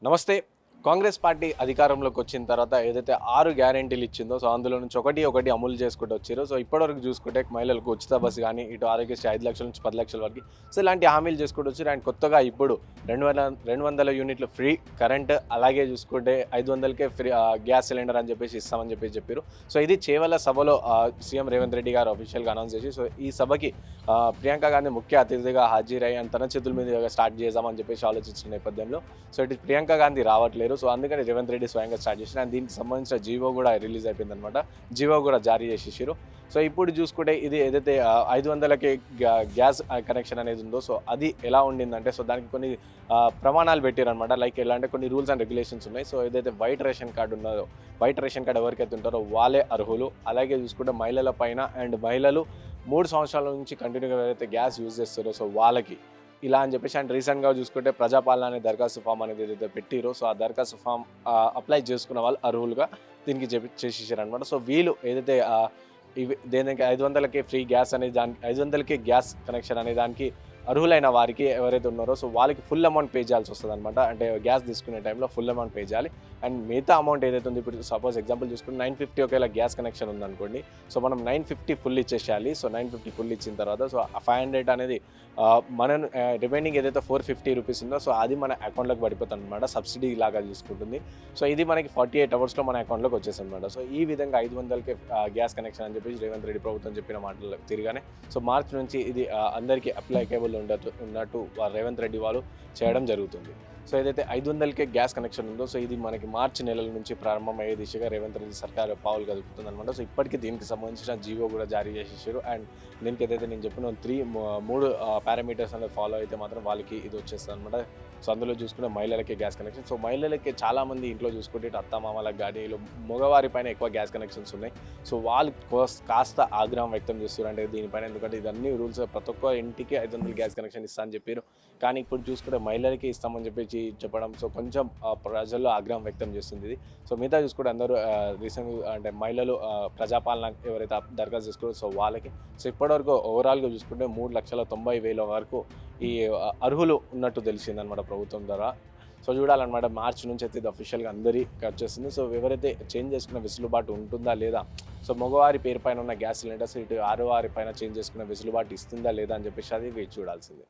నమస్తే. కాంగ్రెస్ పార్టీ అధికారంలోకి వచ్చిన తర్వాత ఏదైతే 6 గ్యారంటీలు ఇచ్చిందో, అందులో నుంచి ఒకటి అమలు చేసుకుంటూ వచ్చారు. ఇప్పటివరకు చూసుకుంటే మహిళలకు ఉచిత బస్సు గానీ, ఇటు ఆరోగ్యశ్రీ 5 లక్షల నుంచి 10 లక్షల వరకు ఇలాంటి హామీలు చేసుకుంటూ వచ్చారు. అండ్ కొత్తగా ఇప్పుడు 200 యూనిట్లు ఫ్రీ కరెంట్, అలాగే చూసుకుంటే 500కే ఫ్రీ గ్యాస్ సిలిండర్ అని చెప్పేసి ఇస్తామని చెప్పారు. ఇది చేవెళ్ల సభలో సీఎం రేవంత్ రెడ్డి గారు అఫీషియల్గా అనౌన్స్ చేసి ఈ సభకి ప్రియాంక గాంధీ ముఖ్య అతిథిగా హాజరై తన చేతుల మీద స్టార్ట్ చేద్దామని చెప్పేసి ఆలోచించిన నేపథ్యంలో ఇటు ప్రియాంక గాంధీ రావట్లేదు. అందుకని రేవంత్ రెడ్డి స్వయంగా స్టార్ట్ చేసిన అండ్ దీనికి సంబంధించిన జీవో కూడా రిలీజ్ అయిపోయింది అనమాట. జీవో కూడా జారీ చేసేసారు. ఇప్పుడు చూసుకుంటే ఇది ఏదైతే 500కి గ్యాస్ కనెక్షన్ అనేది ఉందో అది ఎలా ఉండిందంటే దానికి కొన్ని ప్రమాణాలు పెట్టారనమాట. లైక్ ఎలా అంటే కొన్ని రూల్స్ అండ్ రెగ్యులేషన్స్ ఉన్నాయి. ఏదైతే వైట్ రేషన్ కార్డు ఉన్నదో, వైట్ రేషన్ కార్డు ఎవరికైతే ఉంటారో వాళ్ళే అర్హులు. అలాగే చూసుకుంటే మహిళల పైన అండ్ మహిళలు 3 సంవత్సరాల నుంచి కంటిన్యూగా ఎవరైతే గ్యాస్ యూజ్ చేస్తారో వాళ్ళకి ఇలా అని చెప్పేసి. అండ్ రీసెంట్గా చూసుకుంటే ప్రజాపాలన అనే దరఖాస్తు ఫామ్ అనేది ఏదైతే పెట్టిరో ఆ దరఖాస్తు ఫామ్ అప్లై చేసుకున్న వాళ్ళు అర్హులుగా దీనికి చేసేసారు అనమాట. వీళ్ళు ఏదైతే ఇవి దేనికి 500కే ఫ్రీ గ్యాస్ అనేది దానికి 500కే గ్యాస్ కనెక్షన్ అనే దానికి అర్హులైన వారికి ఎవరైతే ఉన్నారో వాళ్ళకి ఫుల్ అమౌంట్ పే చేయాల్సి వస్తుంది అనమాట. అంటే గ్యాస్ తీసుకునే టైంలో ఫుల్ అమౌంట్ పే చేయాలి. అండ్ మిగతా అమౌంట్ ఏదైతే ఉంది, ఇప్పుడు సపోజ్ ఎగ్జాంపుల్ చూసుకుంటే 950 ఒకవేళ గ్యాస్ కనెక్షన్ ఉందనుకోండి, మనం 950 ఫుల్ ఇచ్చేసేయాలి. 950 ఫుల్ ఇచ్చిన తర్వాత 500 అనేది మన రిమైనింగ్ ఏదైతే 450 రూపీస్ ఉందో అది మన అకౌంట్లోకి పడిపోతుంది అనమాట. సబ్సిడీ లాగా చూసుకుంటుంది. ఇది మనకి 48 అవర్స్లో మన అకౌంట్లోకి వచ్చేస్తుంది అనమాట. ఈ విధంగా 500కే గ్యాస్ కనెక్షన్ అని చెప్పేసి రేవంత్ రెడ్డి ప్రభుత్వం చెప్పిన మాటలు తిరిగానే మార్చి నుంచి ఇది అందరికీ అప్లైకేబుల్ ఉన్నట్టు రేవంత్ రెడ్డి వాళ్ళు చేయడం జరుగుతుంది. ఏదైతే 500కే గ్యాస్ కనెక్షన్ ఉందో ఇది మనకి మార్చి నెలల నుంచి ప్రారంభమయ్యే దిశగా రేవంత్ రెడ్డి సర్కార్ పావులు కదుపుతుంది అనమాట. ఇప్పటికీ దీనికి సంబంధించిన జీవో కూడా జారీ చేసేసారు. అండ్ దీనికి ఏదైతే నేను చెప్పిన 3 పారామీటర్స్ అనేది ఫాలో అయితే మాత్రం వాళ్ళకి ఇది వచ్చేస్తుంది అనమాట. అందులో చూసుకునే మహిళలకే గ్యాస్ కనెక్షన్. మహిళలకి చాలామంది ఇంట్లో చూసుకుంటే అత్తమామలకు కానీ మగవారి పైన ఎక్కువ గ్యాస్ కనెక్షన్స్ ఉన్నాయి. వాళ్ళు కాస్త ఆగ్రహం వ్యక్తం చేస్తారు అంటే దీనిపైన. ఎందుకంటే ఇదన్నీ రూల్స్ ప్రతి ఒక్క ఇంటికి 500 గ్యాస్ కనెక్షన్ ఇస్తా అని చెప్పారు. కానీ ఇప్పుడు చూసుకుంటే మహిళలకి ఇస్తామని చెప్పేసి చెప్పడం కొంచెం ప్రజల్లో ఆగ్రహం వ్యక్తం చేస్తుంది ఇది. మిగతా చూసుకుంటే అందరూ రీసెంట్గా అంటే మహిళలు ప్రజాపాలన ఎవరైతే దరఖాస్తు చేసుకోరో వాళ్ళకి ఇప్పటివరకు ఓవరాల్గా చూసుకుంటే 3,90,000 వరకు ఈ అర్హులు ఉన్నట్టు తెలిసిందనమాట ప్రభుత్వం ద్వారా. చూడాలన్నమాట మార్చి నుంచి అయితే ఇది అఫీషియల్గా అందరికీ వచ్చేస్తుంది. ఎవరైతే చేంజ్ చేసుకున్న వెసులుబాటు ఉంటుందా లేదా, మగవారి పేరు పైన ఉన్న గ్యాస్ సిలిండర్స్ ఇటు ఆడవారి పైన చేంజ్ చేసుకున్న వెసులుబాటు ఇస్తుందా లేదా అని చెప్పేసి అది వేచి చూడాల్సిందే.